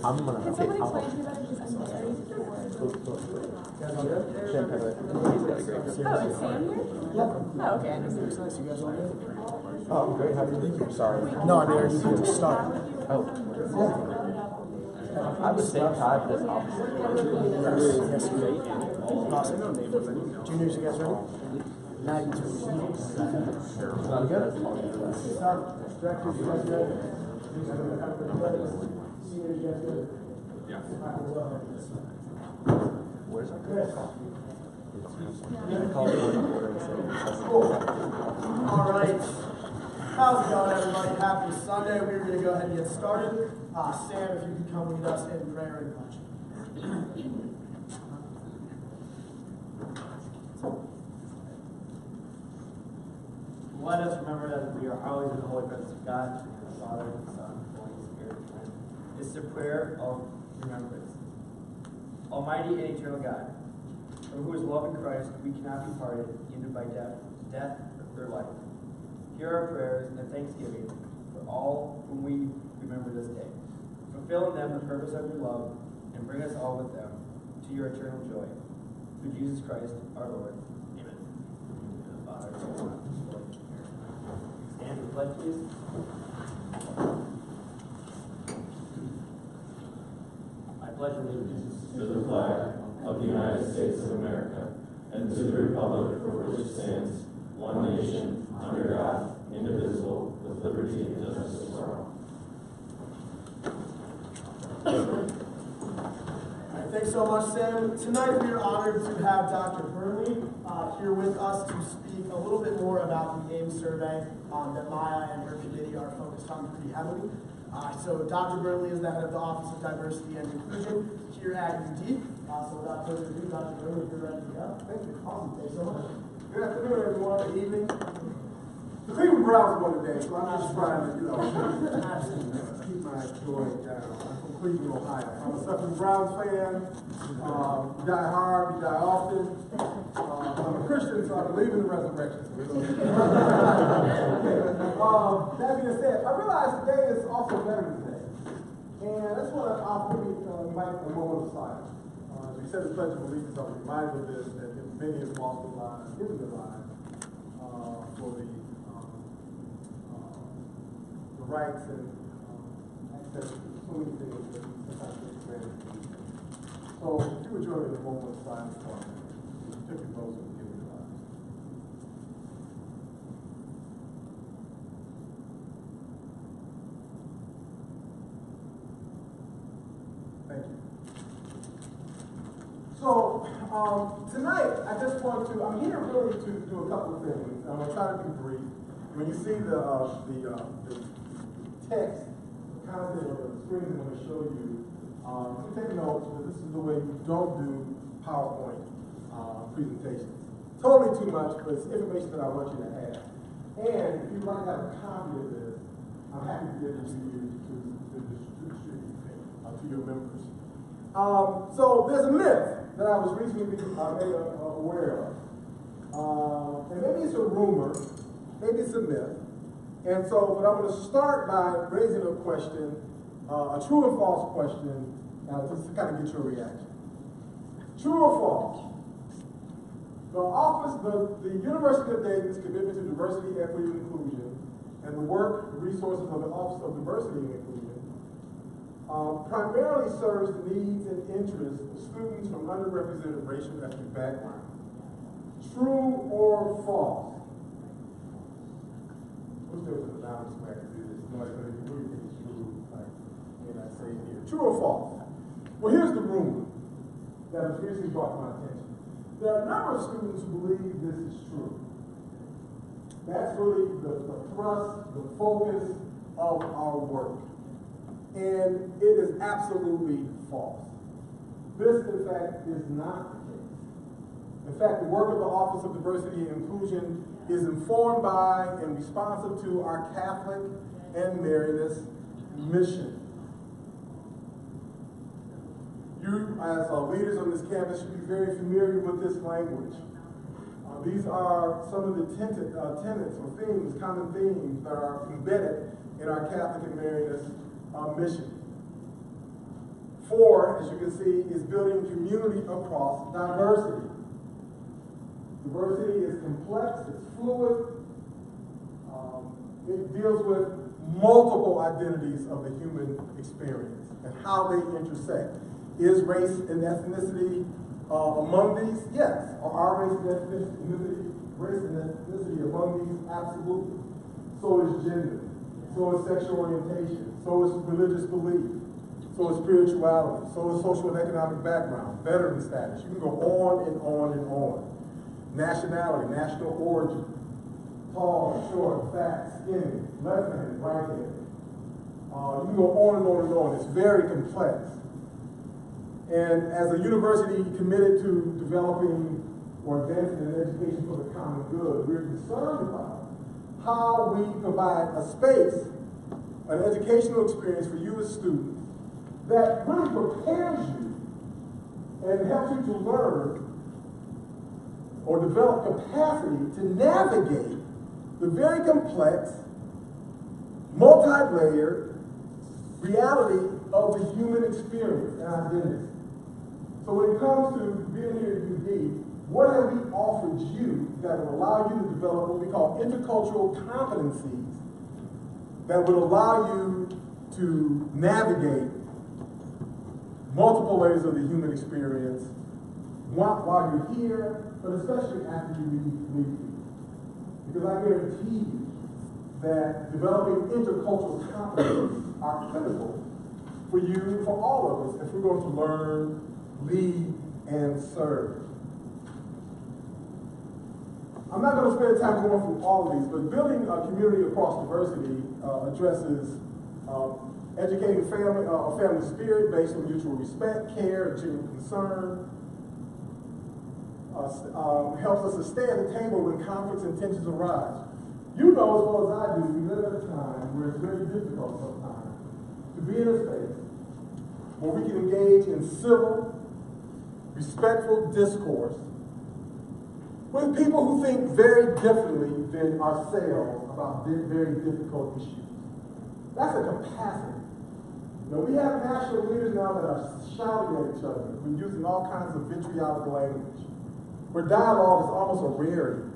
I'm gonna okay, Oh, Sam here? Oh, okay. oh, I'm great. How are you? Sorry. No, I mean, are you going to start? Oh. I'm the same time as opposite. Yes, you ready? Awesome. Juniors, you guys ready? Now you two. Sound good? Directors, you guys ready? Seniors, you guys ready? Yeah. Where's our All right. How's it going, everybody? Happy Sunday. We're going to go ahead and get started. Sam, if you could come lead us in prayer and punch. Let us remember that we are always in the holy presence of God, the Father, the Son, and the Holy Spirit. This is a prayer of remembrance. Almighty and eternal God, for who is love in Christ, we cannot be parted, either by death or life. Hear our prayers and thanksgiving for all whom we remember this day. Fulfill in them the purpose of your love, and bring us all with them to your eternal joy. Through Jesus Christ, our Lord. Amen. The Father, the Son, and the Holy Spirit. Stand for the pledge, please. I pledge allegiance to the flag of the United States of America, and to the republic for which it stands, one nation, under God, indivisible, with liberty and justice for all. Thanks so much, Sam. Tonight we are honored to have Dr. Burnley here with us to speak a little bit more about the AIM survey that Maya and her committee are focused on pretty heavily. So Dr. Burnley is the head of the Office of Diversity and Inclusion here at UD. So without further ado, Dr. Burnley, if you're ready to go. Thank you. Awesome. Thanks so much. Good afternoon, everyone. Good evening. The Cleveland Browns won today, so I'm just trying to, keep my joy down. I'm from Cleveland, Ohio. I'm a Suffering Browns fan. We die hard, we die often. I'm a Christian, so I believe in the resurrection. That being said, I realize today is also Veterans Day. And that's what I'll quickly invite a moment of silence. As we said the Pledge of Allegiance, I'm reminded of this, that many have lost their lives, given their lives for the rights and access to so many things that we sometimes take for granted. So if you would join me in a moment of silence, particularly those who have given their lives. Thank you. So tonight, I just want to, I'm here really to do a couple of things. I'm going to try to be brief. When you see the text, the content of the screen I'm going to show you, take notes, but this is the way you don't do PowerPoint presentations. Totally too much, but it's information that I want you to have. And if you'd like to have a copy of this, I'm happy to give it to you to distribute to your members. So there's a myth that I was recently made aware of. And maybe it's a rumor, maybe it's a myth, And so, but I'm going to start by raising a question, a true or false question, just to kind of get your reaction. True or false? The University of Dayton's commitment to diversity, equity, and inclusion, and the work, the resources of the Office of Diversity and Inclusion, primarily serves the needs and interests of students from underrepresented racial and ethnic backgrounds. True or false? Who's doing the balance back to do this? Nobody's going to do anything true, like when I say here. True or false? Well, here's the rumor that was recently brought to my attention. There are a number of students who believe this is true. That's really the thrust, the focus of our work. And it is absolutely false. This, in fact, is not the case. In fact, the work of the Office of Diversity and Inclusion is informed by and responsive to our Catholic and Marianist mission. You, as leaders on this campus, should be very familiar with this language. These are some of the tenets or themes, common themes that are embedded in our Catholic and Marianist mission. 4, as you can see, is building community across diversity. Diversity is complex, it's fluid, it deals with multiple identities of the human experience and how they intersect. Is race and ethnicity among these? Yes. Are race and ethnicity among these? Absolutely. So is gender. So is sexual orientation. So is religious belief. So is spirituality. So is social and economic background, veteran status. You can go on and on and on. Nationality, national origin, tall, short, fat, skinny, left-handed, right-handed. You can go on and on and on. It's very complex. And as a university committed to developing or advancing an education for the common good, we're concerned about how we provide a space, an educational experience for you as students that really prepares you and helps you to learn or develop capacity to navigate the very complex, multi-layered reality of the human experience and identity. So when it comes to being here at UD, what have we offered you that will allow you to develop what we call intercultural competencies that would allow you to navigate multiple layers of the human experience while you're here, but especially after you leave here. Because I guarantee you that developing intercultural competencies are critical for you, for all of us, if we're going to learn, lead, and serve. I'm not going to spend time going through all of these, but building a community across diversity addresses educating a family spirit based on mutual respect, care, and genuine concern. Helps us to stay at the table when conflicts and tensions arise. You know as well as I do, we live at a time where it's very difficult sometimes to be in a space where we can engage in civil, respectful discourse with people who think very differently than ourselves about very difficult issues. That's a capacity. You know, we have national leaders now that are shouting at each other. We're using all kinds of vitriolic language, where dialogue is almost a rarity.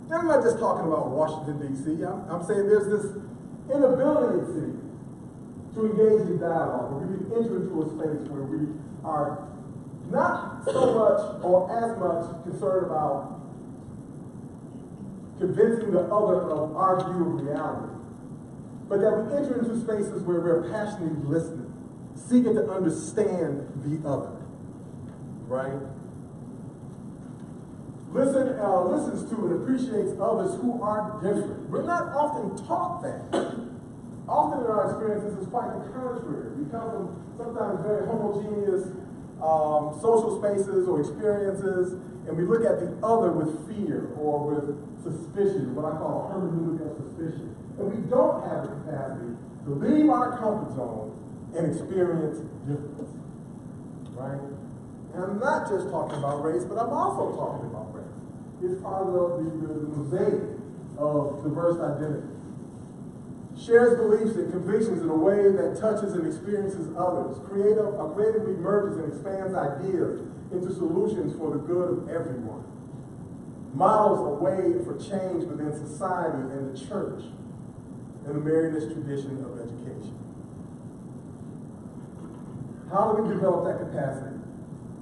I'm not just talking about Washington, D.C. I'm saying there's this inability, it seems, to engage in dialogue, where we can enter into a space where we are not so much or as much concerned about convincing the other of our view of reality, but that we enter into spaces where we're passionately listening, seeking to understand the other, right? Listens to and appreciates others who are different. We're not often taught that. Often in our experiences, it's quite the contrary. We come from sometimes very homogeneous social spaces or experiences, and we look at the other with fear or with suspicion, what I call hermeneutic of suspicion. And we don't have the capacity to leave our comfort zone and experience difference, right? And I'm not just talking about race, but I'm also talking about race. It's part of the mosaic of diverse identity. shares beliefs and convictions in a way that touches and experiences others, creatively merges and expands ideas into solutions for the good of everyone, models a way for change within society and the church, and the Marianist tradition of education. How do we develop that capacity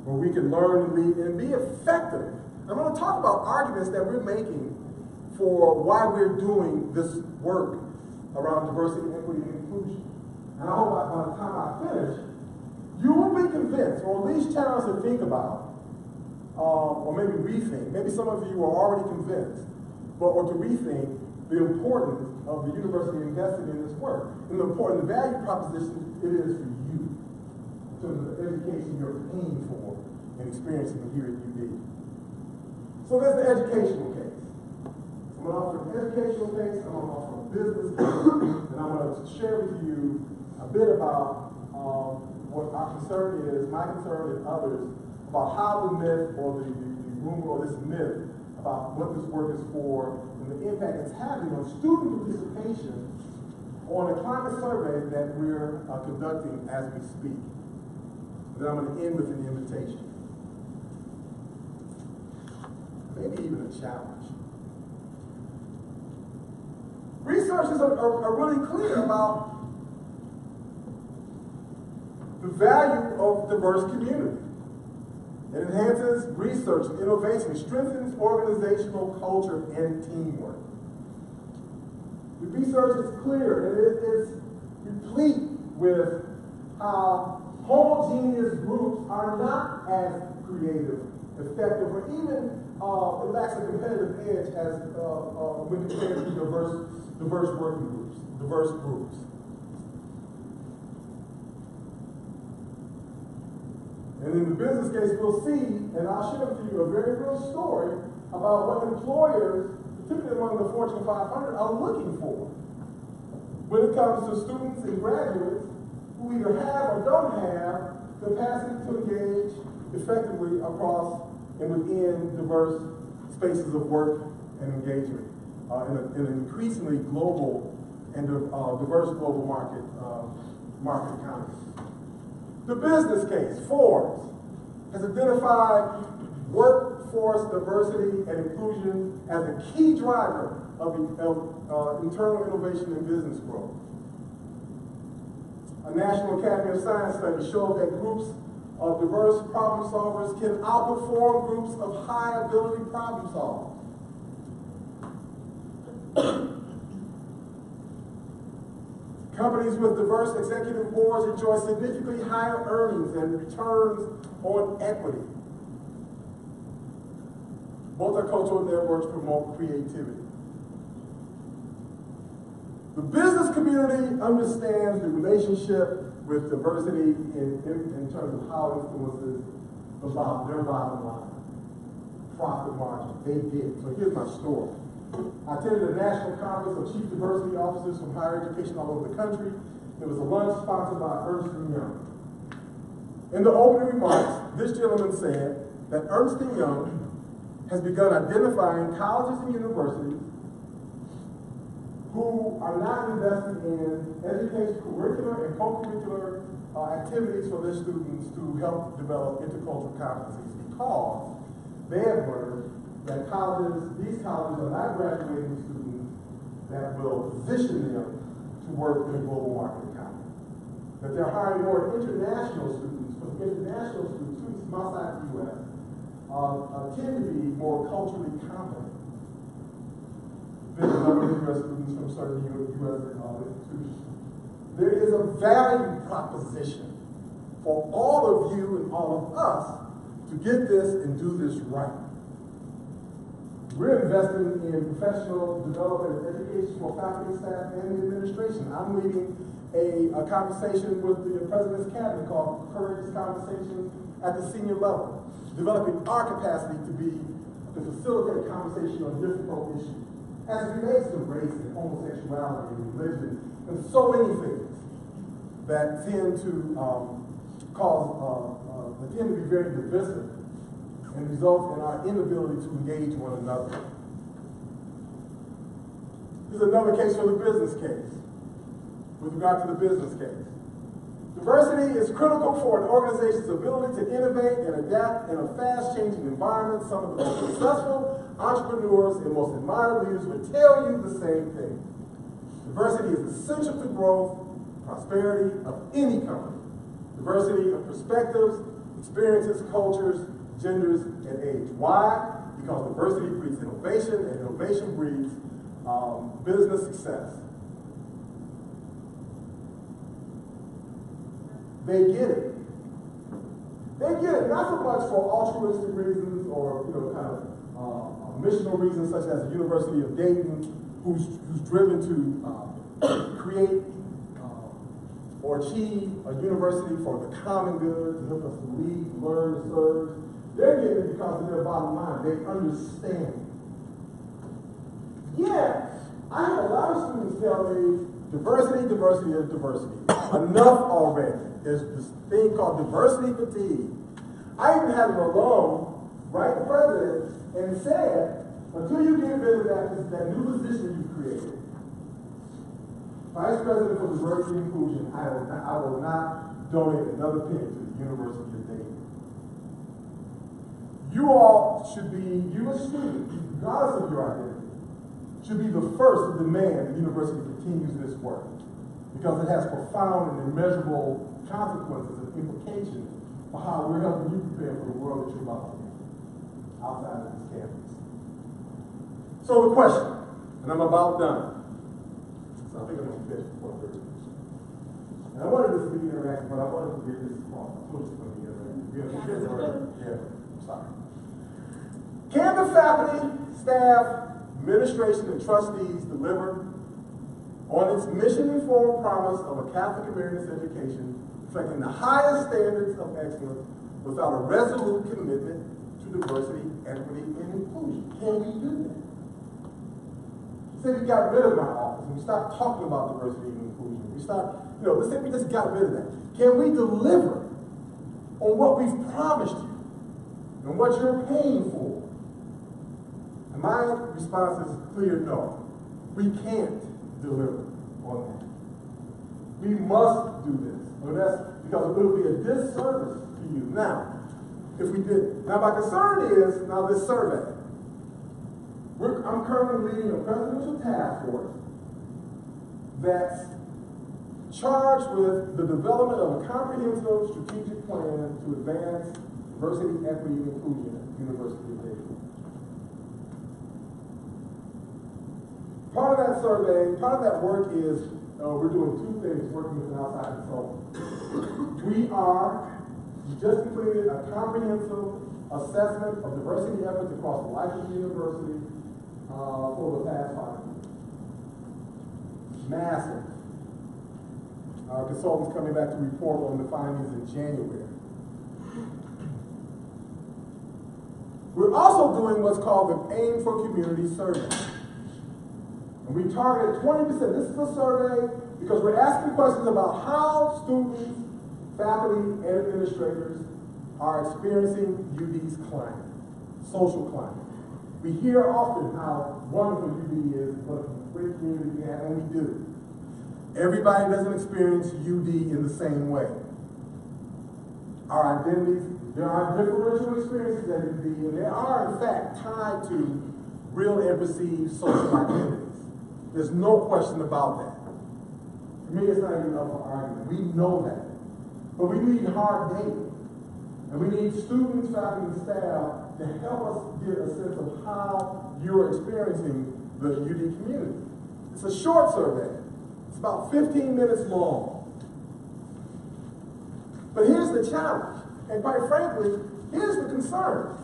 where we can learn and lead and be effective? I'm going to talk about arguments that we're making for why we're doing this work around diversity, equity, and inclusion. And I hope by the time I finish, you will be convinced, or at least challenged to think about, or maybe rethink. Maybe some of you are already convinced, or to rethink the importance of the university investing in this work, and the important value proposition it is for you, in terms of the education you're paying for and experiencing here at UD. So there's the educational case. I'm going to offer an educational case, I'm going to offer a business case, and I'm going to share with you a bit about what our concern is, my concern and others, about how the myth or the rumor or this myth about what this work is for and the impact it's having on student participation on a climate survey that we're conducting as we speak. Then I'm going to end with an invitation. Maybe even a challenge. Researchers are really clear about the value of diverse community. It enhances research and innovation, strengthens organizational culture and teamwork. The research is clear, and it is replete with how homogeneous groups are not as creative, effective, or even it lacks a competitive edge as when compared to diverse working groups, diverse groups. And in the business case, we'll see, and I'll share with you a very real story about what employers, particularly among the Fortune 500, are looking for when it comes to students and graduates who either have or don't have the capacity to engage effectively across and within diverse spaces of work and engagement in an increasingly global and diverse global market economy. The business case, Forbes, has identified workforce diversity and inclusion as a key driver of internal innovation and business growth. A National Academy of Science study showed that groups of diverse problem solvers can outperform groups of high ability problem solvers. Companies with diverse executive boards enjoy significantly higher earnings and returns on equity. Multicultural networks promote creativity. The business community understands the relationship with diversity in terms of how it influences their bottom line, profit margin. They did. So here's my story. I attended a national conference of chief diversity officers from higher education all over the country. There was a lunch sponsored by Ernst & Young. In the opening remarks, this gentleman said that Ernst & Young has begun identifying colleges and universities who are not investing in education, curricular and co-curricular activities for their students to help develop intercultural competencies because they have learned that these colleges are not graduating students that will position them to work in a global market economy. That they're hiring more international students, because international students from outside the U.S. Tend to be more culturally competent than the number of U.S. students from certain U.S. institutions. There is a value proposition for all of you and all of us to get this and do this right. We're investing in professional development and education for faculty, staff, and the administration. I'm leading a conversation with the President's Cabinet called Courageous Conversations at the senior level, developing our capacity to facilitate conversation on difficult issues as it relates to race and homosexuality and religion and so many things that tend to tend to be very divisive and result in our inability to engage one another. Here's another case for the business case. with regard to the business case. Diversity is critical for an organization's ability to innovate and adapt in a fast-changing environment. Some of the most successful entrepreneurs and most admired leaders will tell you the same thing. Diversity is essential to growth, prosperity of any company. Diversity of perspectives, experiences, cultures, genders, and age. Why? Because diversity breeds innovation, and innovation breeds business success. They get it. They get it, not so much for altruistic reasons or kind of missional reasons, such as the University of Dayton, who's driven to create or achieve a university for the common good, to help us lead, learn, serve. They're getting it because of their bottom line. They understand. Yes, I have a lot of students tell me diversity, diversity is diversity. Enough already. There's this thing called diversity fatigue. I even had an alum write the president and said, until you get rid of that new position you created, Vice President for Diversity and Inclusion, I will not donate another penny to the University of Dayton. You all should be, you as students, regardless of your identity, should be the first to demand the university continues this work, because it has profound and immeasurable consequences and implications for how we're helping you prepare for the world that you're about to be outside of this campus. So the question, and I'm about done. So I think I'm going to finish before 30 minutes. And I wanted this to be interactive, but I wanted to get this small. I told you it's going to be interactive. Yeah, I'm sorry. Can the faculty, staff, administration, and trustees deliver on its mission-informed promise of a Catholic American education reflecting the highest standards of excellence without a resolute commitment to diversity, equity, and inclusion? Can we do that? Say we got rid of my office and we stopped talking about diversity and inclusion. We stopped, let's say we just got rid of that. Can we deliver on what we've promised you and what you're paying for? And my response is clear: no. We can't deliver on that. We must do this. Well, that's because it will be a disservice to you. Now, if we did. Now, my concern is, now this survey. I'm currently leading a presidential task force that's charged with the development of a comprehensive strategic plan to advance diversity, equity, and inclusion at the University of Dayton. Part of that survey, part of that work is we're doing two things, working with an outside consultant. We just completed a comprehensive assessment of diversity efforts across the life of the university for the past 5 years. Massive. Our consultants coming back to report on the findings in January. We're also doing what's called the Aim for Community survey. And we targeted 20%. This is a survey because we're asking questions about how students, faculty, and administrators are experiencing UD's climate, social climate. We hear often how wonderful UD is, what a great community we have, and we do. Everybody doesn't experience UD in the same way. Our identities, there are differential experiences at UD, and they are, in fact, tied to real and perceived social identities. There's no question about that. For me, it's not even up for argument. We know that. But we need hard data. And we need students, faculty, and staff to help us get a sense of how you're experiencing the UD community. It's a short survey. It's about 15 minutes long. But here's the challenge. And quite frankly, here's the concern.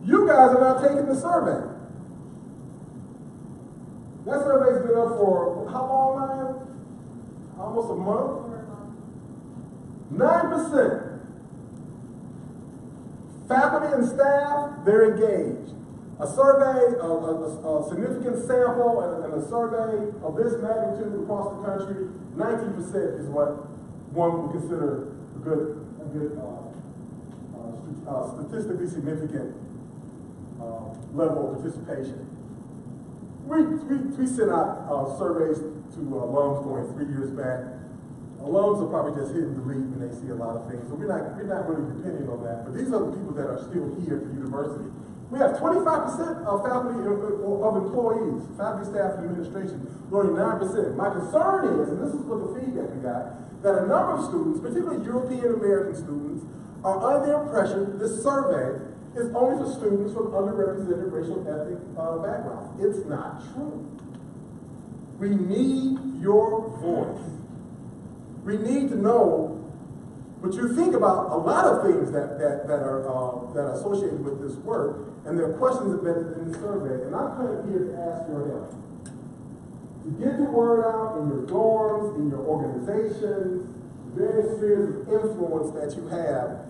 You guys are not taking the survey. That survey's been up for how long now? Almost a month? 9%. Faculty and staff, they're engaged. A survey, a significant sample, and a survey of this magnitude across the country, 19% is what one would consider a good statistically significant level of participation. We sent out surveys to alums going 3 years back. Alums are probably just hitting delete when they see a lot of things, so we're not really depending on that. But these are the people that are still here at the university. We have 25% of faculty of employees, faculty, staff, and administration, only 9%. My concern is, and this is what the feedback we got, that a number of students, particularly European American students, are under the impression this survey is only for students from underrepresented racial ethnic backgrounds. It's not true. We need your voice. We need to know what you think about a lot of things that are associated with this work, and there are questions embedded in the survey, and I'm kind of here to ask your help. To get the word out in your dorms, in your organizations, various spheres of influence that you have,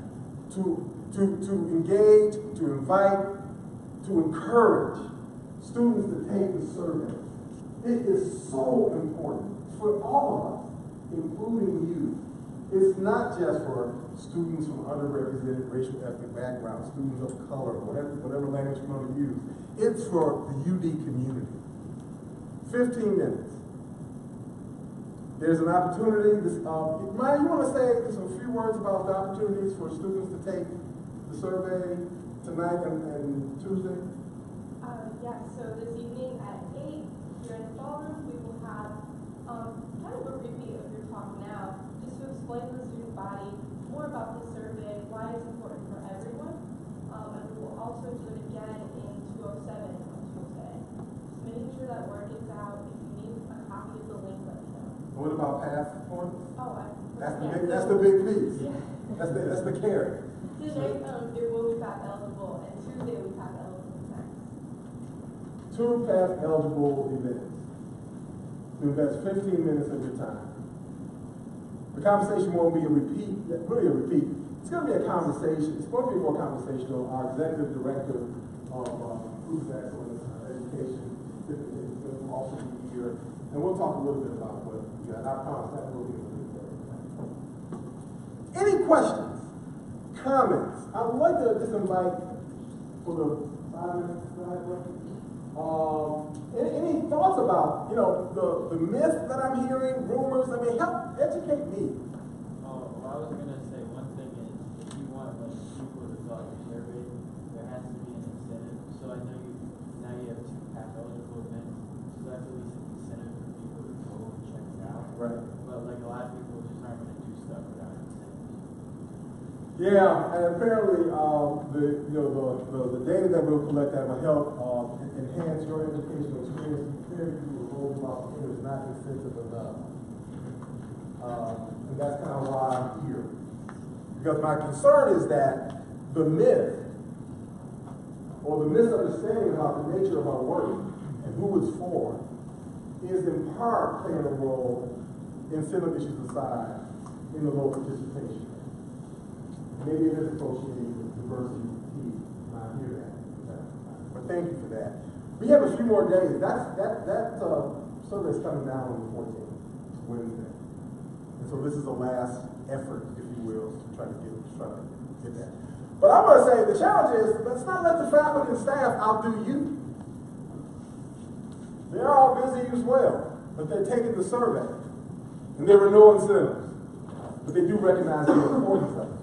to engage, to invite, to encourage students to take the survey. It is so important for all of us, including you. It's not just for students from underrepresented racial ethnic backgrounds, students of color, whatever language you want to use. It's for the UD community. 15 minutes. There's an opportunity. Maya, you want to say just a few words about the opportunities for students to take the survey tonight and Tuesday? Yeah, so this evening at 8 here in the ballroom, we will have kind of a repeat of your talk now, just to explain to the student body more about the survey, why it's important for everyone. And we will also do it again in 207 on Tuesday. Just making sure that word gets out. If you need a copy of the link, let me know. What about past points? Oh, That's the big piece. Yeah. That's the carry. Today, there will be PATH eligible, and Tuesday we PATH eligible next. 2 PATH eligible events. You invest 15 minutes of your time. The conversation won't be really a repeat. It's going to be a conversation. It's going to be more conversational. Our executive director of Schools of Excellence Education will also be here, and we'll talk a little bit about what we got. I promise that will be a little bit. Any questions, comments? I would like to just invite for the 5 minutes. Any thoughts about, the myth that I'm hearing, rumors? I mean, help educate me. Well, I was going to say one thing is, if you want people to fill out your survey, there has to be an incentive. So I know now you have 2 PATH eligible events, so that's at least an incentive for people to go and check it out. Right. But like a lot of people just aren't going to do stuff without incentives. Yeah, and apparently the data that we'll collect that will help enhance your educational experience. Very few of about it is not incentive enough. And that's kind of why I'm here. Because my concern is that the myth or the misunderstanding about the nature of our work and who it's for is in part playing a role in setting issues aside in the low participation. Maybe it is associated with diversity piece, and I hear that. But thank you for that. We have a few more days. That survey is coming down on the 14th, Wednesday. And so this is the last effort, if you will, to try to get that. But I want to say the challenge is, let's not let the faculty and staff outdo you. They're all busy as well, but they're taking the survey. And there were no incentives. But they do recognize the importance of it.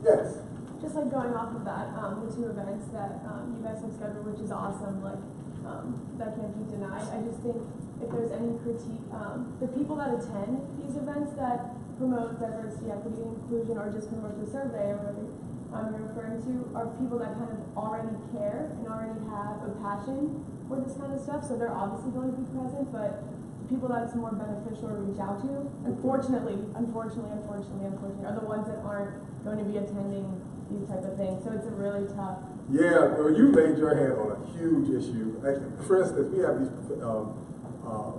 Yes? Just like going off of that, the 2 events that you guys have scheduled, which is awesome, that can't be denied. I just think if there's any critique, the people that attend these events that promote diversity, equity, and inclusion, or just promote the survey, or whatever you're referring to, are people that kind of already care and already have a passion for this kind of stuff, so they're obviously going to be present, but people that it's more beneficial to reach out to, unfortunately, are the ones that aren't going to be attending these type of things. So it's a really tough. Yeah, well, you laid your hand on a huge issue. For instance, we have these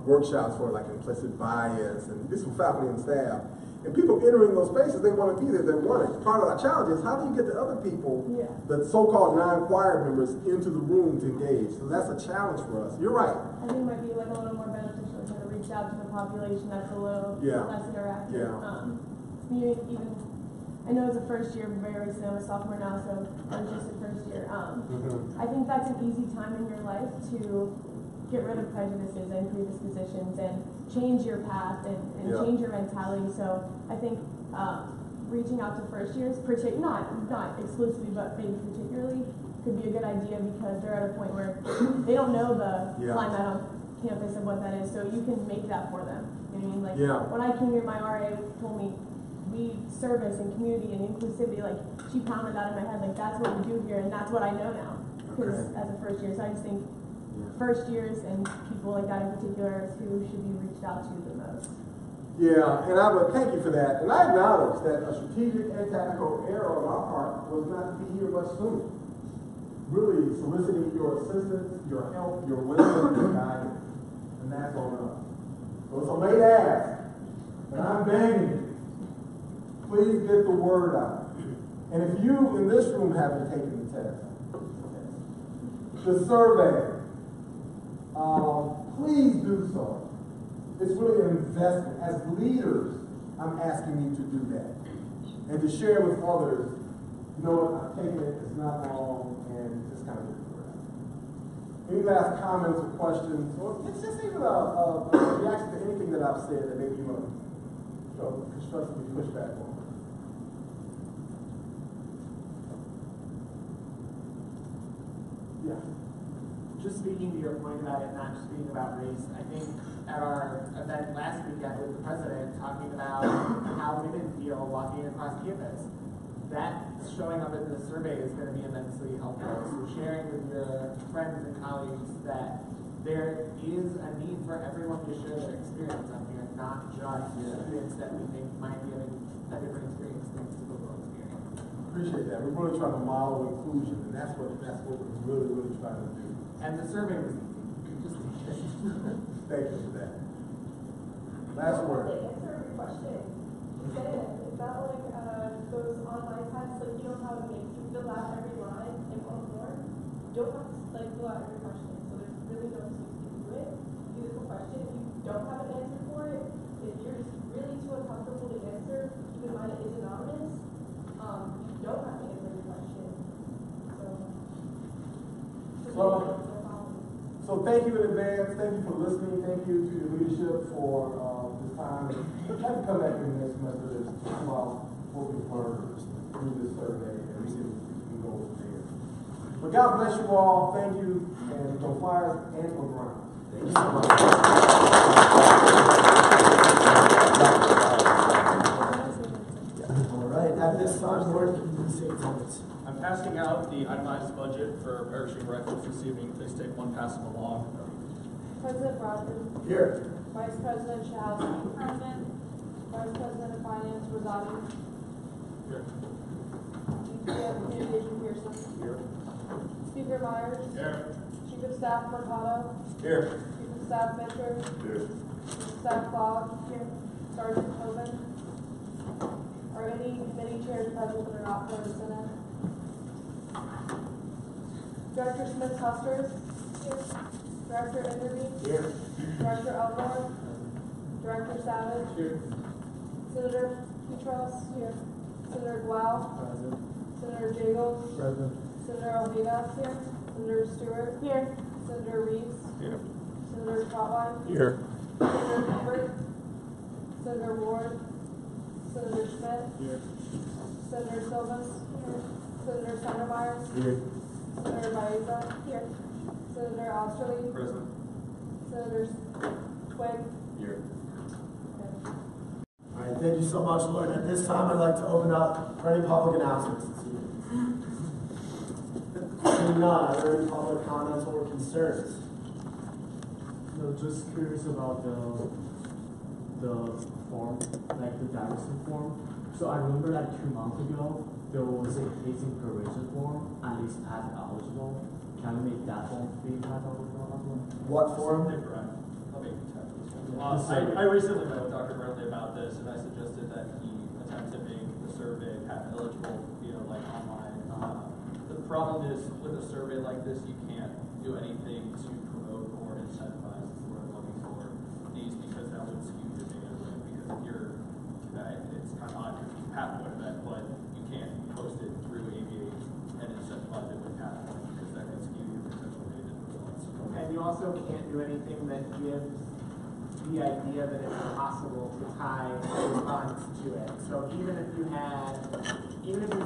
workshops for like implicit bias, and this is for faculty and staff. And people entering those spaces, they want to be there, they want it. Part of our challenge is how do you get the other people, the so-called non-choir members, into the room to engage? So that's a challenge for us. You're right. I think it might be like a little more beneficial to reach out to the population that's a little less interactive. Yeah. Even I know as a first year, very recently, I'm a sophomore now, so I'm just a first year. I think that's an easy time in your life to get rid of prejudices and predispositions and change your path and change your mentality. So I think reaching out to first years, not exclusively, but maybe particularly, could be a good idea because they're at a point where they don't know the climate on campus and what that is. So you can make that for them. You know what I mean? Like when I came here, my RA told me we service and community and inclusivity. Like she pounded that in my head. Like that's what we do here, and that's what I know now. Because as a first year, so I just think first years and people like that in particular is who should be reached out to the most. Yeah, and I would thank you for that. And I acknowledge that a strategic and tactical error on our part was not to be here much sooner. Really soliciting your assistance, your help, your wisdom, your guidance. And that's on us. So it's a late ask, but I'm begging you, please get the word out. And if you in this room haven't taken the test, the survey, please do so. It's really an investment. As leaders, I'm asking you to do that. And to share with others, you know what, I've taken it, it's not long, and just kind of get the word out. Any last comments or questions, or it's just even a reaction to anything that I've said that maybe you want to constructively push back on? Yeah. Just speaking to your point about it not just being about race, I think at our event last weekend with the president talking about how women feel walking across campus, that showing up in the survey is going to be immensely helpful. So sharing with your friends and colleagues that there is a need for everyone to share their experience on here, not just students that we think might be having a different experience than typical experience. Appreciate that. We're really trying to model inclusion, and that's what we're really trying to do. And the survey was just thank you for that. Last word. To answer your question, it's not like those online tests, like you know how it makes you fill out every line in one form? You don't have to like fill out every question, so there's really no excuse to do it. Use it for question. If you don't have an answer for it, if you're just really too uncomfortable to answer, keep in mind it is anonymous. You don't have to answer every question. So thank you in advance. Thank you for listening. Thank you to your leadership for this time. I'd like to come back in the next semester to talk about what we've learned through this survey, and we can go from there. But God bless you all. Thank you, and go Flyers and go Browns. Thank you so much. All right, at this time, Lord, can you please say attendance? I'm passing out the itemized budget for parachute rifles this evening. Please take one, pass them along. President Broderick. Here. Vice President Shahowski. Present. Vice President of Finance Rosati. Here. VP of Communication Pearson. Here. Speaker Myers. Here. Chief of Staff Mercado. Here. Chief of Staff Fisher. Here. Chief of Staff Fogg. Here. Sergeant Tobin. Are any committee chairs present that are not part of the Senate? Director Smith-Husters. Here. Director Enderby. Here. Director Elmore. Director Savage. Here. Senator Petros. Here. Senator Gual. Present. Senator Jagel. Present. Senator Alvina. Here. Senator Stewart. Here. Senator Reeves. Here. Senator Trotline. Here. Senator Hubbard. Senator Ward. Senator Schmidt. Here. Senator Silvas. Here. Senator Sundermeyer. Here. Senator Baeza. Here. Senator Osterly. Present. Senator Twigg. Here. All right, thank you so much, Lord. At this time, I'd like to open up for any public announcements this evening. Seeing none, are there any public comments or concerns? No, just curious about the form, like the diversity form. So I remember like 2 months ago, there was a case in preparation form, at least as eligible. Can we make that form be as eligible as well? What form? I'll make it I recently met with Dr. Burnley about this, and I suggested that he attempt to make the survey path eligible, like online. The problem is with a survey like this, you can't do anything to promote or incentivize the sort of looking for these because that would skew your data, right? Because if you're, it's kind of odd to pathway that, but do anything that gives the idea that it's impossible to tie a response to it. So even if you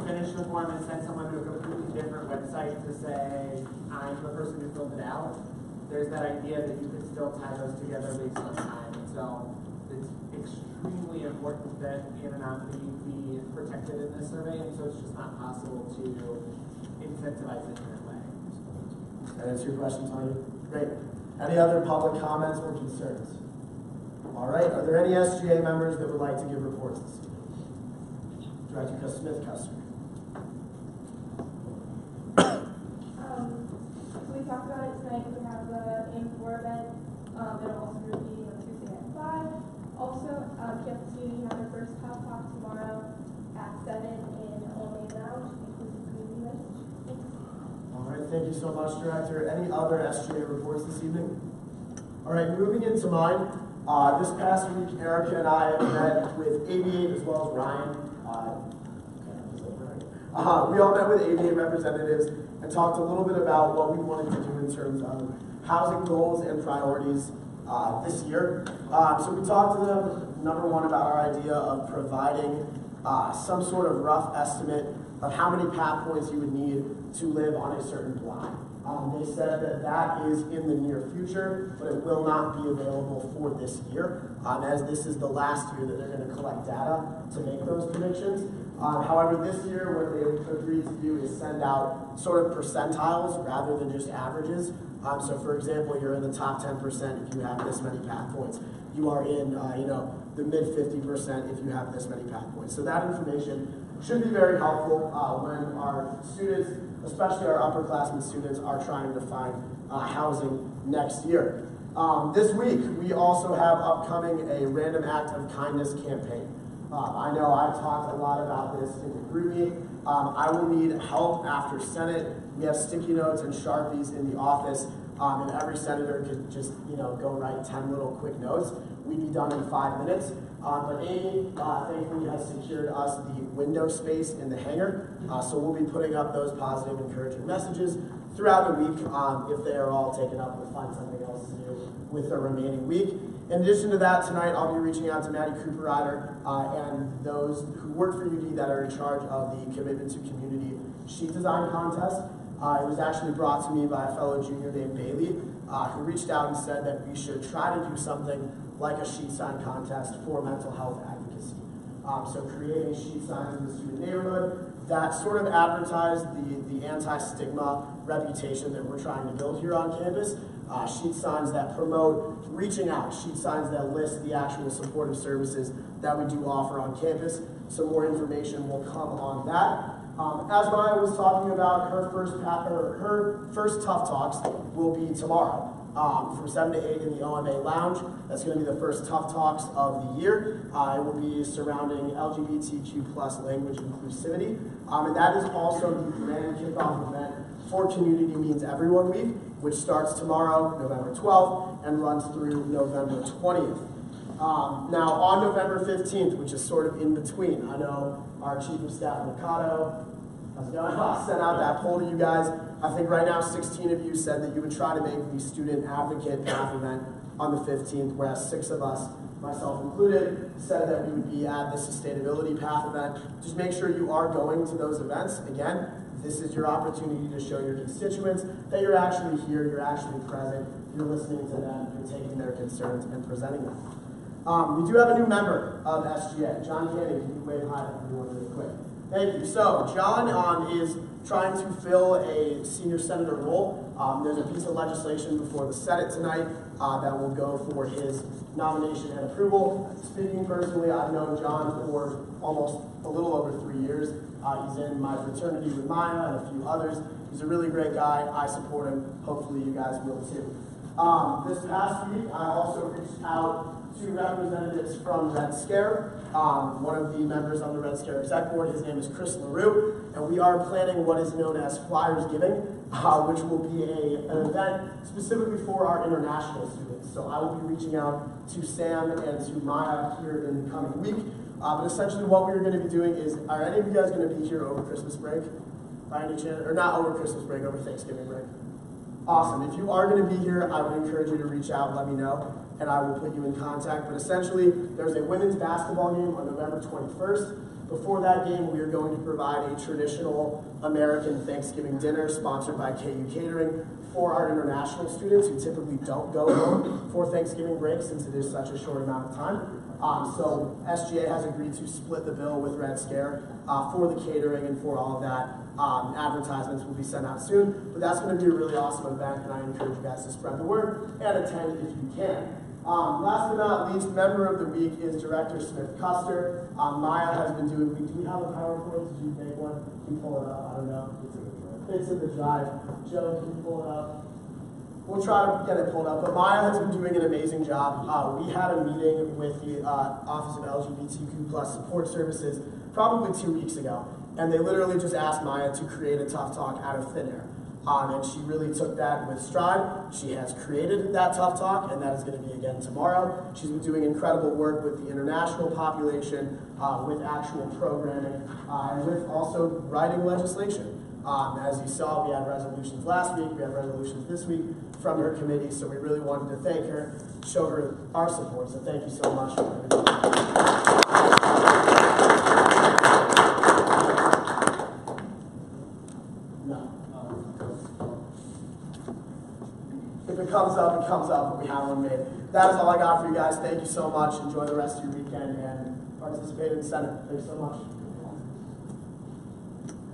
finished the form and sent someone to a completely different website to say, I'm the person who filled it out, there's that idea that you could still tie those together based on time. So it's extremely important that anonymity be protected in this survey, and so it's just not possible to incentivize it in that way. That answer your question, Tony? Great. Any other public comments or concerns? All right. Are there any SGA members that would like to give reports this evening? Director Smith-Custer. So we talked about it tonight. We have the AIM4 event. It'll also be repeating on Tuesday at 5. Also, Campus Unity have their first Top Talk tomorrow at 7 in OMA Lounge, inclusive community message. Thanks. All right. Thank you so much, Director. Any other SGA reports this evening? All right. Moving into mine. This past week, Erica and I met with ABA as well as Ryan. We all met with ABA representatives and talked a little bit about what we wanted to do in terms of housing goals and priorities this year. So we talked to them, number one, about our idea of providing some sort of rough estimate of how many path points you would need to live on a certain block. They said that that is in the near future, but it will not be available for this year, as this is the last year that they're going to collect data to make those predictions. However, this year, what they've agreed to do is send out sort of percentiles rather than just averages. So, for example, you're in the top 10% if you have this many path points. You are in, the mid 50% if you have this many path points. So that information should be very helpful when our students, especially our upperclassmen students, are trying to find housing next year. This week, we also have upcoming a Random Act of Kindness campaign. I know I've talked a lot about this in the group meeting. I will need help after Senate. We have sticky notes and Sharpies in the office, and every senator could just, go write 10 little quick notes. We'd be done in 5 minutes. But Amy, thankfully, has secured us the window space in the hangar. So we'll be putting up those positive, encouraging messages throughout the week. If they are all taken up, we'll find something else to do with the remaining week. In addition to that, tonight I'll be reaching out to Maddie Cooper-Ryder and those who work for UD that are in charge of the Commitment to Community sheet design contest. It was actually brought to me by a fellow junior named Bailey, who reached out and said that we should try to do something like a sheet sign contest for mental health advocacy. So creating sheet signs in the student neighborhood that sort of advertise the anti-stigma reputation that we're trying to build here on campus. Sheet signs that promote reaching out, sheet signs that list the actual supportive services that we do offer on campus. Some more information will come on that. As Maya was talking about, her first Tough Talks will be tomorrow from 7 to 8 in the OMA Lounge. That's going to be the first Tough Talks of the year. It will be surrounding LGBTQ+ language inclusivity. And that is also the grand kickoff event for Community Means Everyone Week, which starts tomorrow, November 12th, and runs through November 20th. Now, on November 15th, which is sort of in between, I know our Chief of Staff, Mikado, sent out that poll to you guys. I think right now 16 of you said that you would try to make the Student Advocate Path event on the 15th, whereas 6 of us, myself included, said that we would be at the Sustainability Path event. Just make sure you are going to those events. Again, this is your opportunity to show your constituents that you're actually here, you're actually present, you're listening to them, you're taking their concerns and presenting them. We do have a new member of SGA. John Canning, can you wave hi to everyone really quick? Thank you. So, John is trying to fill a senior senator role. There's a piece of legislation before the Senate tonight that will go for his nomination and approval. Speaking personally, I've known John for almost a little over 3 years. He's in my fraternity with Maya and a few others. He's a really great guy. I support him. Hopefully you guys will too. This past week, I also reached out to representatives from Red Scare. One of the members on the Red Scare exec board, his name is Chris LaRue, and we are planning what is known as Flyers Giving, which will be an event specifically for our international students. So I will be reaching out to Sam and to Maya here in the coming week. But essentially what we're going to be doing is, are any of you guys going to be here over Christmas break? By any chance? Or not over Christmas break, over Thanksgiving break? Awesome. If you are going to be here, I would encourage you to reach out and let me know, and I will put you in contact. But essentially, there's a women's basketball game on November 21st. Before that game, we are going to provide a traditional American Thanksgiving dinner sponsored by KU Catering for our international students who typically don't go home for Thanksgiving break since it is such a short amount of time. So SGA has agreed to split the bill with Red Scare for the catering and for all of that. Advertisements will be sent out soon, but that's going to be a really awesome event, and I encourage you guys to spread the word and attend if you can. Last but not least, member of the week is Director Smith Custer. Maya has been doing, do we have a PowerPoint? Did you make one? Can you pull it up? I don't know. It's in the drive. Joe, can you pull it up? We'll try to get it pulled up, but Maya has been doing an amazing job. We had a meeting with the Office of LGBTQ+ Support Services probably 2 weeks ago, and they literally just asked Maya to create a tough talk out of thin air. And she really took that with stride. She has created that tough talk, and that is going to be again tomorrow. She's been doing incredible work with the international population, with actual programming, and with also writing legislation. As you saw, we had resolutions last week, we have resolutions this week from her committee, so we really wanted to thank her, show her our support, so thank you so much. No. If it comes up, it comes up, but we have one made. That is all I got for you guys. Thank you so much. Enjoy the rest of your weekend and participate in the Senate. Thanks so much.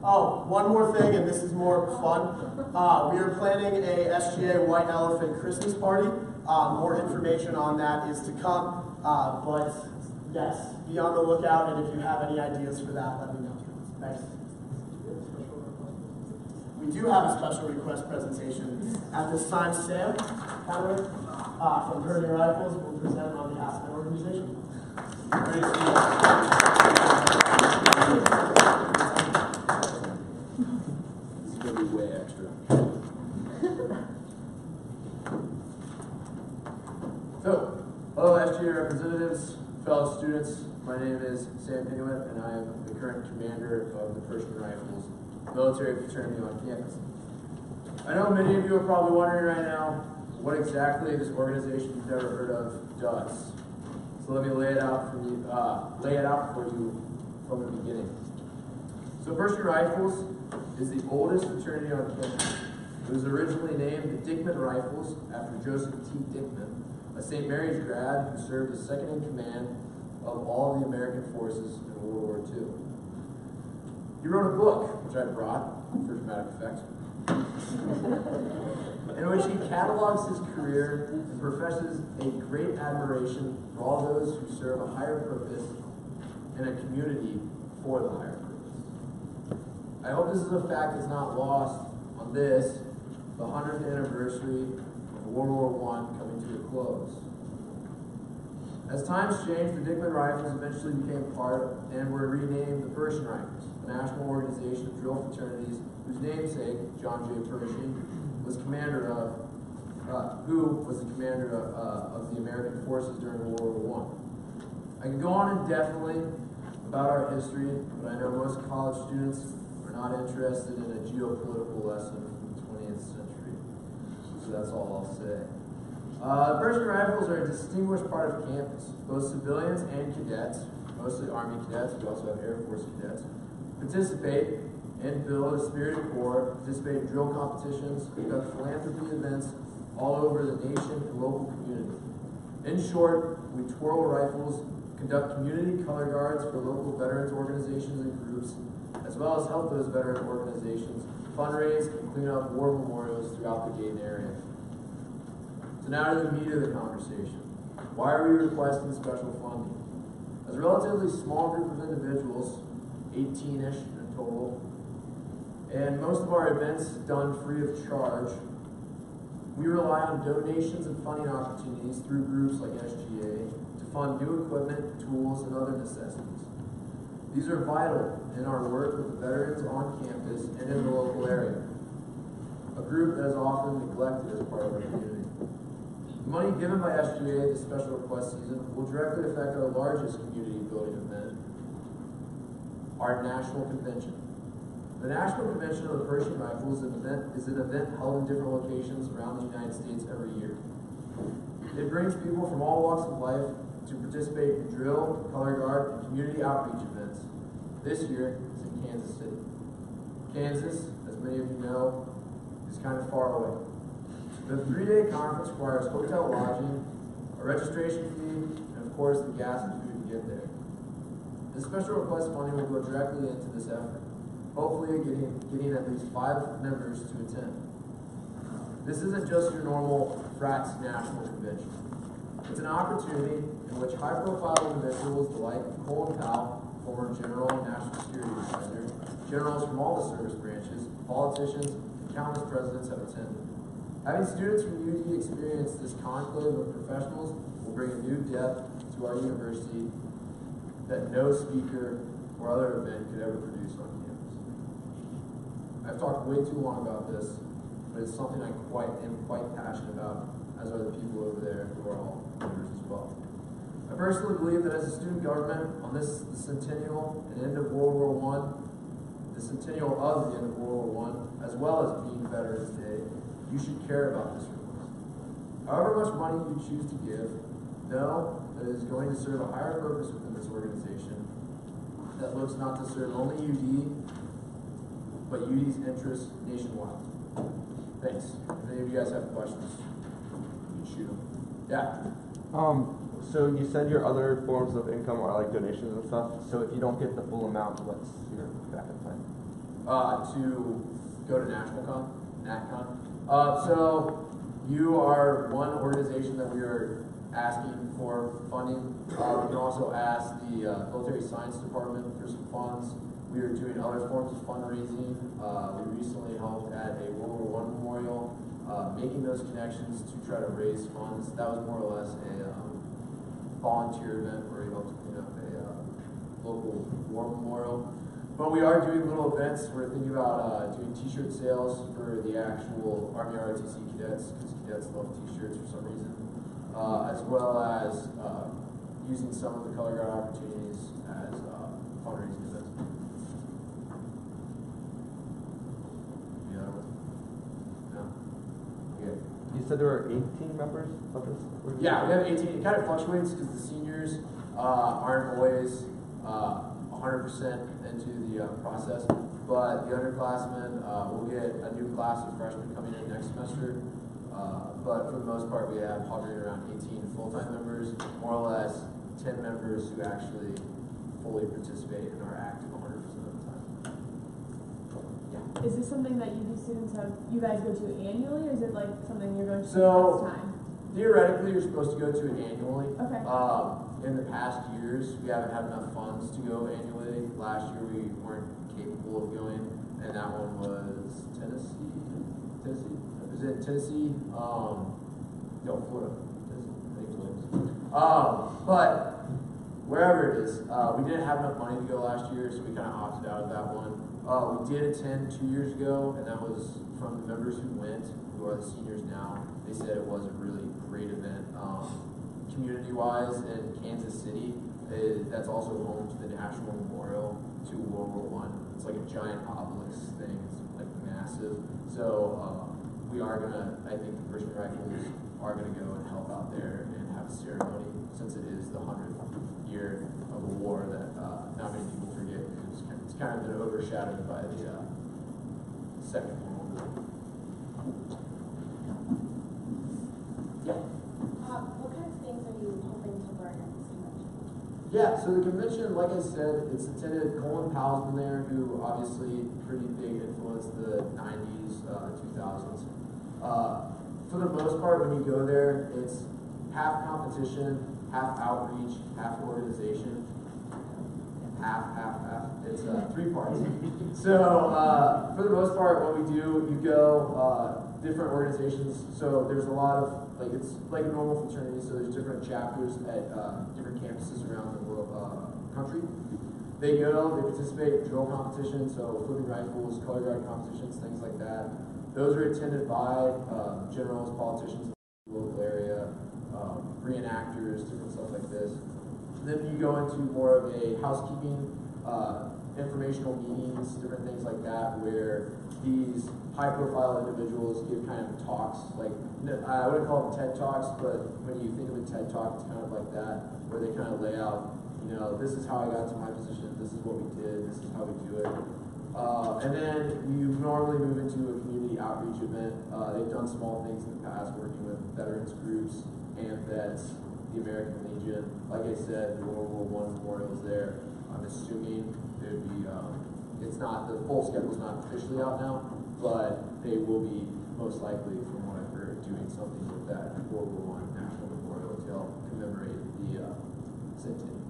Oh, one more thing, and this is more fun. We are planning a SGA White Elephant Christmas party. More information on that is to come. But yes, be on the lookout, and if you have any ideas for that, let me know. Thanks. We do have a special request presentation. At this time, Sam Howard from Purdy Rifles will present on behalf of the organization. Way extra. So, hello SGA representatives, fellow students. My name is Sam Inuit, and I am the current commander of the Persian Rifles military fraternity on campus. I know many of you are probably wondering right now what exactly this organization you've never heard of does. So let me lay it out for you from the beginning. So Persian Rifles is the oldest fraternity on campus. It was originally named the Dickman Rifles after Joseph T. Dickman, a St. Mary's grad who served as second in command of all the American forces in World War II. He wrote a book, which I brought for dramatic effect, in which he catalogs his career and professes a great admiration for all those who serve a higher purpose in a community for the higher purpose. I hope this is a fact that's not lost on this, the 100th anniversary of World War I coming to a close. As times changed, the Dickman Rifles eventually became part and were renamed the Pershing Rifles, a national organization of drill fraternities whose namesake, John J. Pershing, was commander of, who was the commander of the American forces during World War I. I could go on indefinitely about our history, but I know most college students are not interested in a geopolitical lesson from the 20th century. So that's all I'll say. Pershing Rifles are a distinguished part of campus. Both civilians and cadets, mostly Army cadets, we also have Air Force cadets, participate and build a spirited corps, participate in drill competitions, conduct philanthropy events all over the nation and local community. In short, we twirl rifles, conduct community color guards for local veterans organizations and groups, as well as help those veteran organizations fundraise and clean up war memorials throughout the Dayton area. So now to the meat of the conversation. Why are we requesting special funding? As a relatively small group of individuals, 18-ish in total, and most of our events done free of charge, we rely on donations and funding opportunities through groups like SGA to fund new equipment, tools, and other necessities. These are vital in our work with the veterans on campus and in the local area, a group that is often neglected as part of our community. The money given by SGA this special request season will directly affect our largest community building event, our national convention. The National Convention of the Pershing Rifles is an event held in different locations around the United States every year. It brings people from all walks of life to participate in drill, color guard, and community outreach events. This year is in Kansas City. Kansas, as many of you know, is kind of far away. The 3-day conference requires hotel lodging, a registration fee, and of course the gas and food to get there. This special request funding will go directly into this effort, hopefully getting at least 5 members to attend. This isn't just your normal frats national convention. It's an opportunity in which high-profile individuals like Colin Powell, former General and National Security Advisor, generals from all the service branches, politicians, and countless presidents have attended. Having students from UD experience this conclave of professionals will bring a new depth to our university that no speaker or other event could ever produce on campus. I've talked way too long about this, but it's something I am quite passionate about, as are the people over there who are all members as well. I personally believe that as a student government on the centennial and end of World War I, the centennial of the end of World War I, as well as being Veterans Day, you should care about this request. However much money you choose to give, know that it is going to serve a higher purpose within this organization that looks not to serve only UD, but UD's interests nationwide. Thanks. If any of you guys have questions, you can shoot them. Yeah. So you said your other forms of income are like donations and stuff. So if you don't get the full amount, what's your backup plan? To go to NatCon. So you are one organization that we are asking for funding. We can also ask the Military Science Department for some funds. We are doing other forms of fundraising. We recently helped at a World War I memorial, making those connections to try to raise funds. That was more or less a volunteer event where we helped clean up a local war memorial. But we are doing little events. We're thinking about doing t-shirt sales for the actual Army ROTC cadets, because cadets love t-shirts for some reason, as well as using some of the color guard opportunities as fundraising events. You said there were 18 members of this organization? Yeah, we have 18. It kind of fluctuates because the seniors aren't always 100% into the process, but the underclassmen, we'll get a new class of freshmen coming in next semester. But for the most part, we have hovering around 18 full-time members, more or less 10 members who actually fully participate and are active 100% of the time. Yeah. Is this something that UD students you guys go to annually, or is it like something you're going to So, next time? Theoretically, you're supposed to go to it annually. Okay. In the past years, we haven't had enough funds to go annually. Last year, we weren't capable of going, and that one was Tennessee? Was it Tennessee? No, Florida. Tennessee. I think it was. But wherever it is, we didn't have enough money to go last year, so we kind of opted out of that one. We did attend 2 years ago, and that was from the members who went, who are the seniors now. They said it was a really great event. Community-wise, in Kansas City, that's also home to the National Memorial to World War I. It's like a giant obelisk thing. It's like massive. So we are gonna, I think the Pershing Rifles are gonna go and help out there and have a ceremony, since it is the 100th year of a war that not many people forget. It's kind of been overshadowed by the Second World War. Yeah. What kind of things are you hoping to learn at this convention? Yeah, so the convention, like I said, it's attended. Colin Powell's been there, who obviously pretty big influenced the 90s, 2000s. For the most part, when you go there, it's half competition, half outreach, half organization. Half. It's 3 parts. So for the most part, what we do, you go different organizations. So there's a lot of, like, it's like a normal fraternity. So there's different chapters at different campuses around the world, country. They go, they participate in drill competitions, so flipping rifles, color guard competitions, things like that. Those are attended by generals, politicians in the local area, reenactors, different stuff like this. Then you go into more of a housekeeping informational meetings, different things like that, where these high-profile individuals give kind of talks, like, I wouldn't call them TED Talks, but when you think of a TED Talk, it's kind of like that, where they kind of lay out, you know, this is how I got to my position, this is what we did, this is how we do it. And then you normally move into a community outreach event. They've done small things in the past, working with veterans groups and vets, the American Legion. Like I said, the World War I memorial is there. I'm assuming it would be, it's not, the full schedule's not officially out now, but they will be most likely, from what I've heard, doing something with that World War I National Memorial to help commemorate the centenary.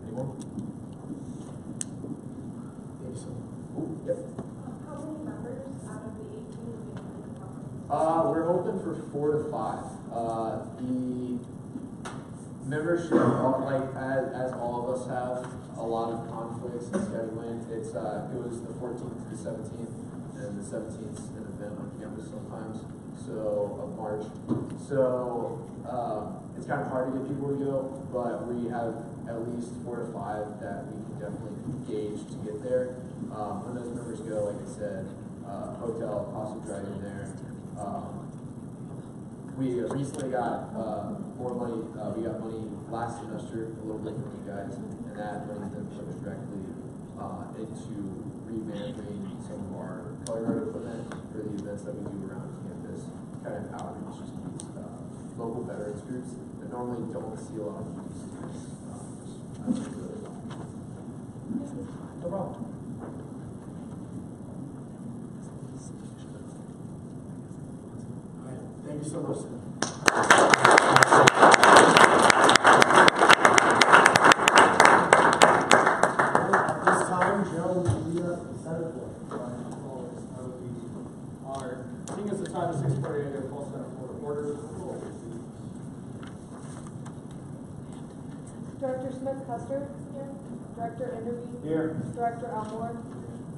Any more? Yep. How many members out of the 18 will be in the conference? We're hoping for 4 to 5. The membership, like as all of us have, a lot of conflicts in scheduling. It was the 14th to the 17th, and the 17th is an event on campus sometimes, so of March. So it's kind of hard to get people to go, but we have at least 4 to 5 that we can definitely gauge to get there. When those members go, like I said, hotel, cost of driving there. We recently got more money. We got money last semester, a little bit from you guys, and that money's been put directly into revamping some of our color guard equipment for the events that we do around campus, kind of outreach to these local veterans groups that normally don't see a lot of these students. No problem. Thank you so much, Sam. At this time, Joe will lead us to the Senate floor. I would be honored. Seeing as the time is 6:48, I call Senate floor to order. Director Smith-Custer? Here. Director Enderby? Here. Director Elmore?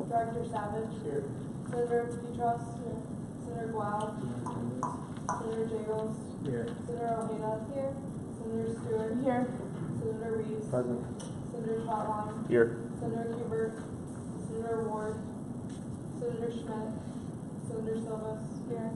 Director Savage? Here. Senator Petros? Here. Senator Gual? Senator Jagels? Here. Senator Ojeda? Here. Senator Stewart? Here. Senator Reeves? Present. Senator Trotline? Here. Senator Hubert? Senator Ward? Senator Schmidt? Senator Silvas? Here.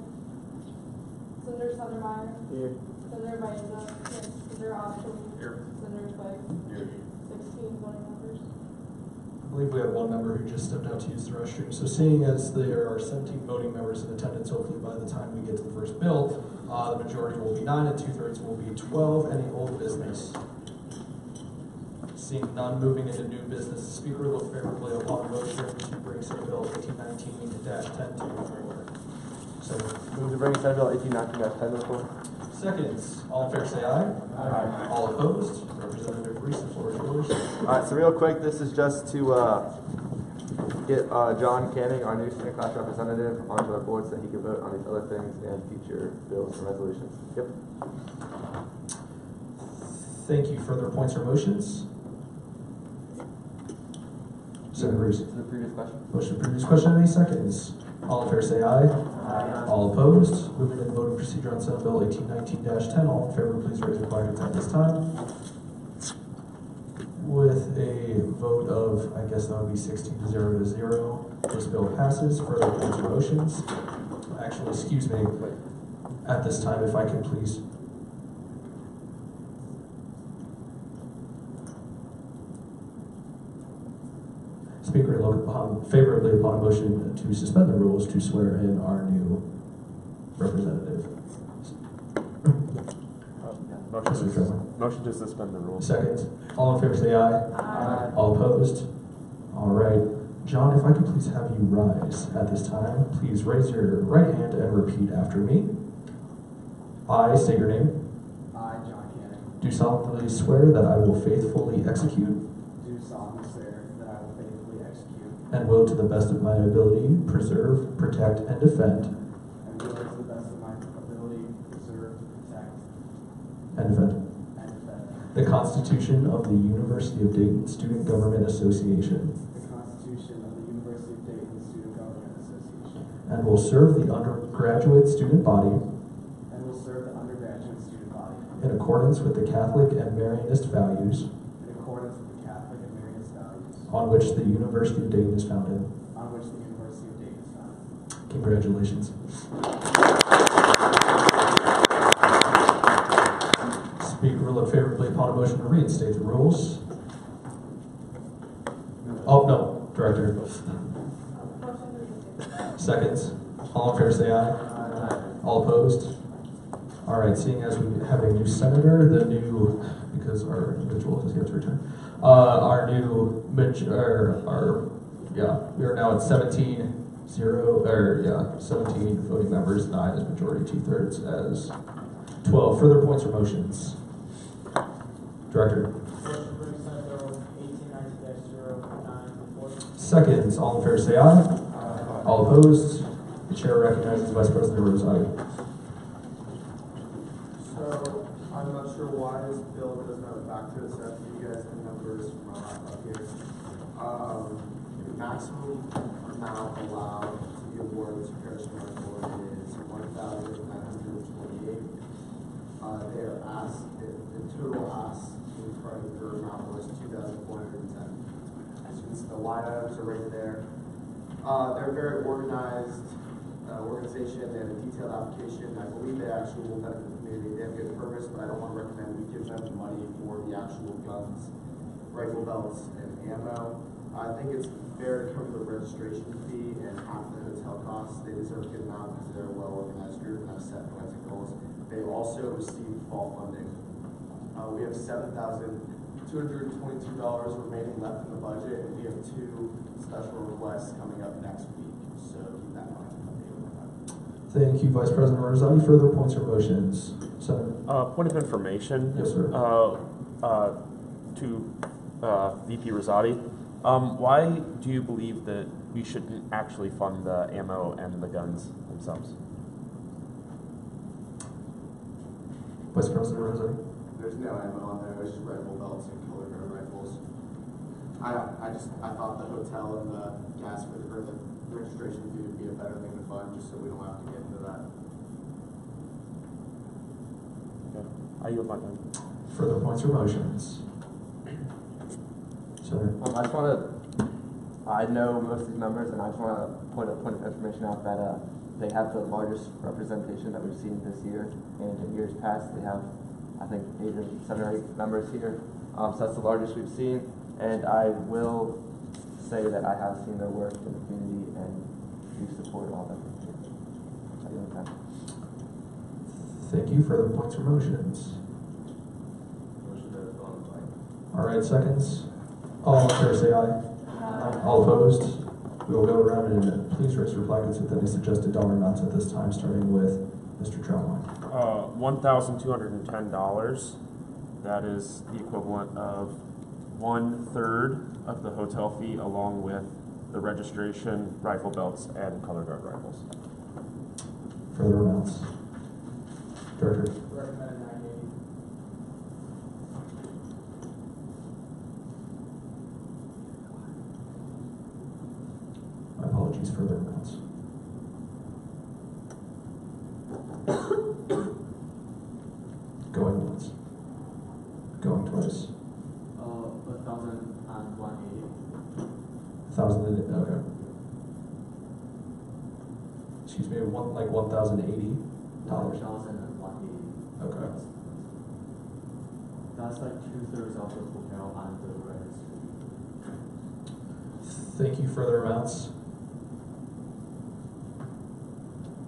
Senator Sundermeyer? Here. Senator Baeza? Here. Senator Oshkosh? Here. Senator Twigg? Here. 16 voting members. I believe we have one member who just stepped out to use the restroom. So seeing as there are 17 voting members in attendance, hopefully by the time we get to the first bill, the majority will be 9 and 2/3 will be 12. Any old business? Seeing none, moving into new business. The speaker will look favorably upon a motion to bring Senate Bill 1819-10 to the floor. So Move to bring Senate Bill 1819-10 to the floor. seconds. All in favor say aye. Aye. All opposed? Representative Reese, the floor is yours. All right, so real quick, this is just to get John Canning, our new Senate class representative, onto our board so that he can vote on these other things and future bills and resolutions. Yep. Thank you. Further points or motions? Senator Reese. To the previous question. Motion to previous question, any seconds? All in favor say aye. Aye. All opposed? Moving into voting procedure on Senate Bill 1819-10. All in favor, please raise your flag at this time. With a vote of, I guess that would be 16-0 to 0, this bill passes. Further points or motions? Actually, excuse me, at this time, if I can please. Speaker will look favorably upon a motion to suspend the rules to swear in our new representative. Motion to suspend the rules. Second. All in favor say aye. Aye. All opposed? All right. John, if I could please have you rise at this time. Please raise your right hand and repeat after me. I state your name. I, John Canning, Do solemnly swear that I will faithfully execute do solemnly swear that I will faithfully execute and will to the best of my ability preserve, protect, and defend and will to the best of my ability preserve, protect, and defend and defend the Constitution of the University of Dayton Student Government Association, the Constitution of the University of Dayton Student Government Association, and will serve the undergraduate student body and will serve the undergraduate student body in accordance with the Catholic and Marianist values in accordance on which the University of Dayton is founded. on which the University of Dayton is founded. Congratulations. Speaker will look favorably upon a motion to reinstate the rules. Oh, no, Director. Seconds. All in favor say aye. All opposed? All right, seeing as we have a new senator, because our individual has yet to return, we are now at 17 voting members, 9 as majority, 2/3 as 12. Further points or motions? Director. Motion for Senate Bill 1890-09. Seconds. All in favor say aye. All opposed? The chair recognizes Vice President Rosati. So, I'm not sure why this bill doesn't have a back to it, so I have to give you guys the numbers from up here. The maximum amount allowed to be awarded to Parish Medical is $1,928. Their ask, the total ask in front of the amount was $2,410. Since the line items are right there, they're a very organized organization. They have a detailed application. I believe they actually will benefit the community. They have good purpose, but I don't want to recommend we give them the money for the actual guns, rifle belts, and ammo. I think it's fair to cover the registration fee and half the hotel costs. They deserve a good amount because they're a well-organized group and have set plans and goals. They also receive fall funding. We have $7,222 remaining left in the budget, and we have 2 special requests coming up next week. So keep that in mind. Thank you, Vice President Rosati. Further points or motions? Senator. Point of information. Yes, sir. To VP Rosati. Why do you believe that we shouldn't actually fund the ammo and the guns themselves? Vice President Rosati. There's no ammo on there. It's just rifle belts and color guard rifles. I thought the hotel and the gas for the registration fee would be a better thing to fund, just so we don't have to get into that. Okay. I yield my time. Further points or motions? Senator. I just want to, I know most of these members, and I just want to point of information out that they have the largest representation that we've seen this year, and in years past they have, I think, 7 or 8 members here. So that's the largest we've seen, and I will say that I have seen their work in the community and do support all that. Thank you. Further points or motions? All right, seconds. All in favor say aye. All opposed? We will go around and please raise your flags with any suggested dollar amounts at this time, starting with Mr. Troutline. $1,210. That is the equivalent of 1/3 of the hotel fee, along with the registration, rifle belts, and color guard rifles. Further amounts? Director. Recommended 980. My apologies. Further amounts? Going once. Going twice. 1,180. 1,000. Okay. Excuse me. Like $1,080. 1,180. Okay. That's like 2/3 of the hotel and the registry. Thank you. Further amounts?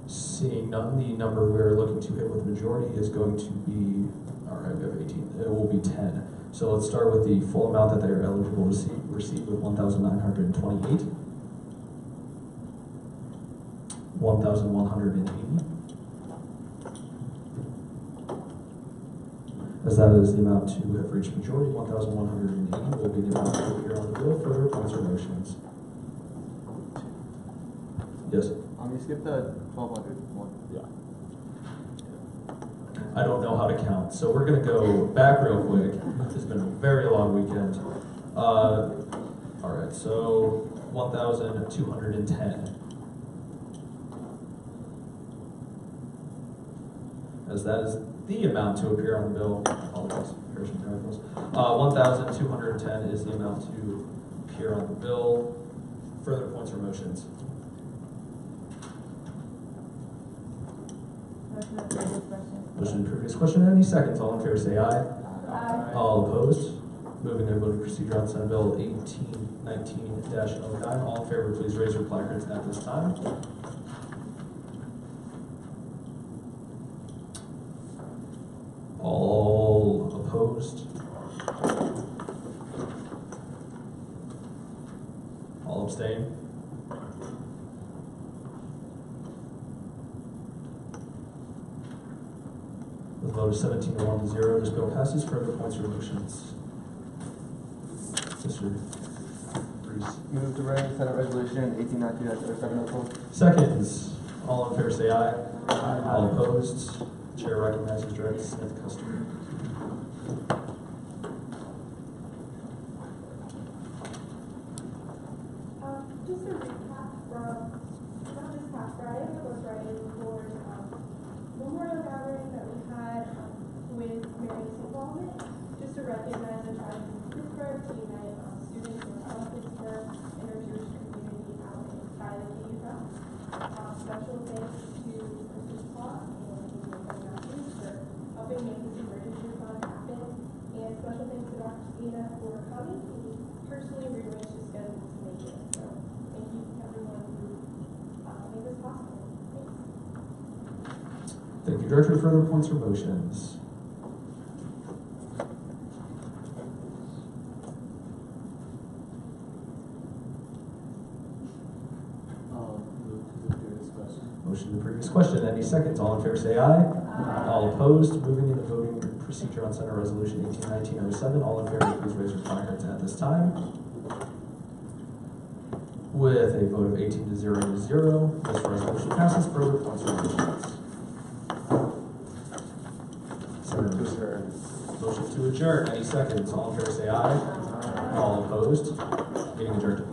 Seeing none, the number we're looking to hit with majority is going to be, all right, we have 18. It will be 10. So let's start with the full amount that they are eligible to receive with 1,928. 1,180. As that is the amount to have reached majority, 1,180 will be the amount to appear on the bill. Further points or motions? Yes. You skipped the 1,200 one. Yeah. I don't know how to count, so we're going to go back real quick. It's been a very long weekend. All right, so 1,210. As that is the amount to appear on the bill. Apologies, 1,210 is the amount to appear on the bill. Further points or motions? Motion to approve this question. Motion to previous question. Any seconds? All in favor say aye. Aye. All opposed? Moving to voting procedure on Senate Bill 1819-09. All in favor, please raise your placards at this time. All opposed? All abstain? With a vote of 17-1-0, this bill passes. Further points or motions? Mr. Reese. Move to bring Senate Resolution 1819-07. Seconds. All in favor say aye. Aye. All opposed? Chair recognizes Director Smith Custer. Just a recap from not this past Friday, but was Friday before Memorial Gathering that we had with Mary's involvement, just to recognize and try to Pittsburgh to unite students from Pittsburgh and our Jewish community out inside of the UW. Special thanks to Mr. Paul and his Matthews for helping make this emergency fund happen, and special thanks to Dr. Sina for coming. He personally rearranged his schedule to make it. So thank you to everyone who made this possible. Thanks. Thank you, Director. Further points or motions? Move to the previous question. Motion to the previous question. Any seconds? All in favor say aye. Aye. All opposed? Moving into voting procedure on Senate Resolution 1819-07. All in favor, please raise your placards at this time. With a vote of 18-0, this resolution passes. Further points or motions? Motion to adjourn. Any seconds? All in favor say aye. All opposed? Meeting adjourned.